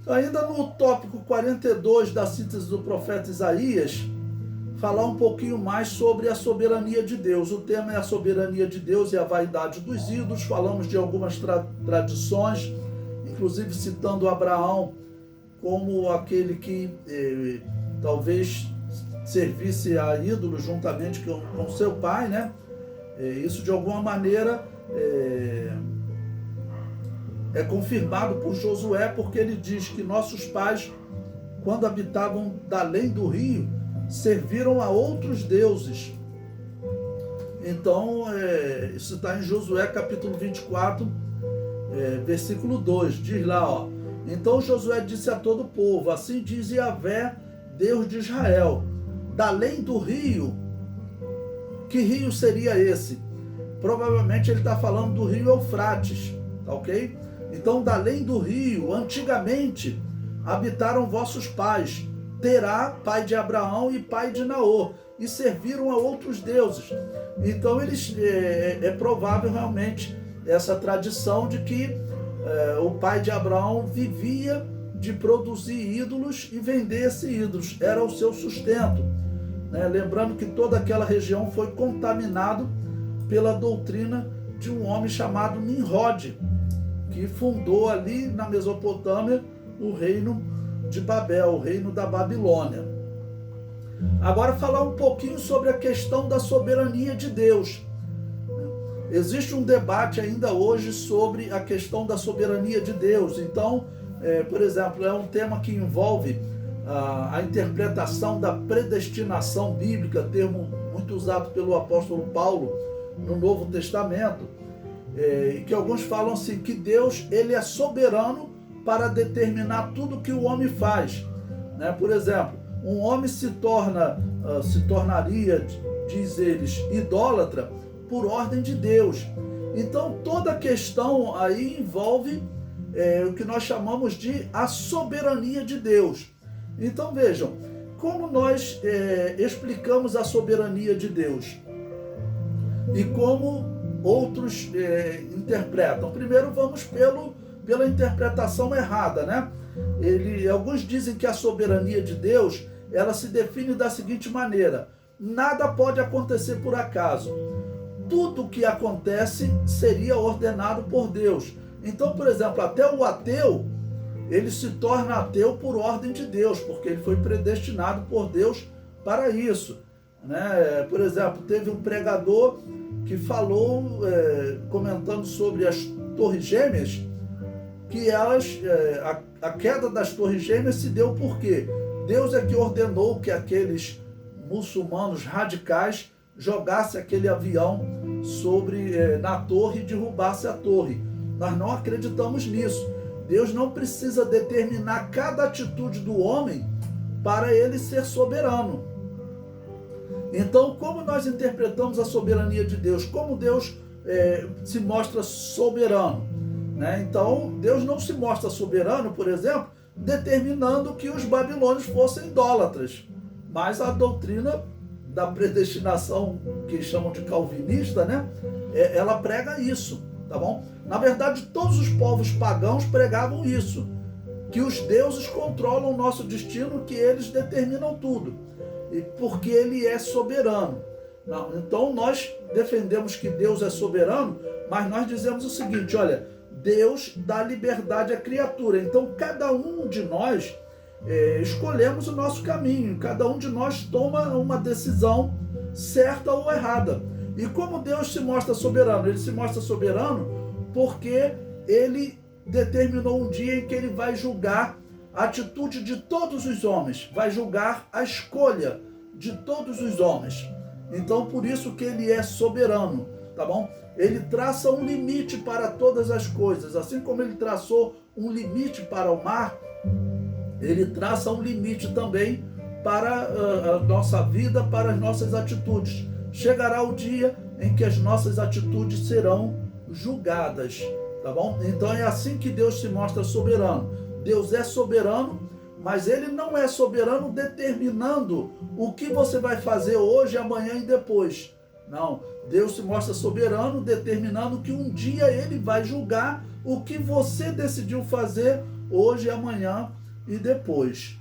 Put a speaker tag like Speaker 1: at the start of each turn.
Speaker 1: Ainda no tópico 42 da síntese do profeta Isaías, falar um pouquinho mais sobre a soberania de Deus. O tema é a soberania de Deus e a vaidade dos ídolos. Falamos de algumas tradições, inclusive citando Abraão como aquele que talvez servisse a ídolos juntamente com seu pai, né? Isso de alguma maneira é confirmado por Josué, porque ele diz que nossos pais, quando habitavam da além do rio, serviram a outros deuses. Então, isso está em Josué capítulo 24, versículo 2, diz lá, ó: então Josué disse a todo o povo, assim diz Yahvé, Deus de Israel, da além do rio. Que rio seria esse? Provavelmente ele está falando do rio Eufrates, tá ok? Então, da além do rio, antigamente, habitaram vossos pais, Terá, pai de Abraão e pai de Naor, e serviram a outros deuses. Então, é provável realmente essa tradição de que o pai de Abraão vivia de produzir ídolos e vender esses ídolos, era o seu sustento, né? Lembrando que toda aquela região foi contaminada pela doutrina de um homem chamado Nimrod, que fundou ali na Mesopotâmia o reino de Babel, o reino da Babilônia. Agora falar um pouquinho sobre a questão da soberania de Deus. Existe um debate ainda hoje sobre a questão da soberania de Deus. Então, por exemplo, é um tema que envolve a interpretação da predestinação bíblica, termo muito usado pelo apóstolo Paulo no Novo Testamento, e que alguns falam assim, que Deus ele é soberano para determinar tudo que o homem faz, né? Por exemplo, um homem se tornaria, diz eles, idólatra por ordem de Deus. Então toda a questão aí envolve o que nós chamamos de a soberania de Deus. Então vejam, como nós explicamos a soberania de Deus e como outros interpretam. Primeiro vamos pela interpretação errada, né? Alguns dizem que a soberania de Deus, ela se define da seguinte maneira: nada pode acontecer por acaso. Tudo que acontece seria ordenado por Deus. Então, por exemplo, até o ateu, ele se torna ateu por ordem de Deus, porque ele foi predestinado por Deus para isso, né? Por exemplo, teve um pregador que falou, comentando sobre as torres gêmeas, que a queda das torres gêmeas se deu porque Deus é que ordenou que aqueles muçulmanos radicais jogassem aquele avião na torre e derrubasse a torre. Nós não acreditamos nisso. Deus não precisa determinar cada atitude do homem para ele ser soberano. Então, como nós interpretamos a soberania de Deus? Como Deus se mostra soberano, né? Então, Deus não se mostra soberano, por exemplo, determinando que os babilônios fossem idólatras. Mas a doutrina da predestinação, que chamam de calvinista, né? Ela prega isso, tá bom? Na verdade, todos os povos pagãos pregavam isso, que os deuses controlam o nosso destino, que eles determinam tudo, e porque ele é soberano. Não, então nós defendemos que Deus é soberano, mas nós dizemos o seguinte: olha, Deus dá liberdade à criatura. Então cada um de nós escolhemos o nosso caminho, cada um de nós toma uma decisão certa ou errada. E como Deus se mostra soberano? Ele se mostra soberano porque ele determinou um dia em que ele vai julgar a atitude de todos os homens, vai julgar a escolha de todos os homens. Então, por isso que ele é soberano, tá bom? Ele traça um limite para todas as coisas, assim como ele traçou um limite para o mar, ele traça um limite também para a nossa vida, para as nossas atitudes. Chegará o dia em que as nossas atitudes serão julgadas, tá bom? Então é assim que Deus se mostra soberano. Deus é soberano, mas ele não é soberano determinando o que você vai fazer hoje, amanhã e depois. Não, Deus se mostra soberano determinando que um dia ele vai julgar o que você decidiu fazer hoje, amanhã e depois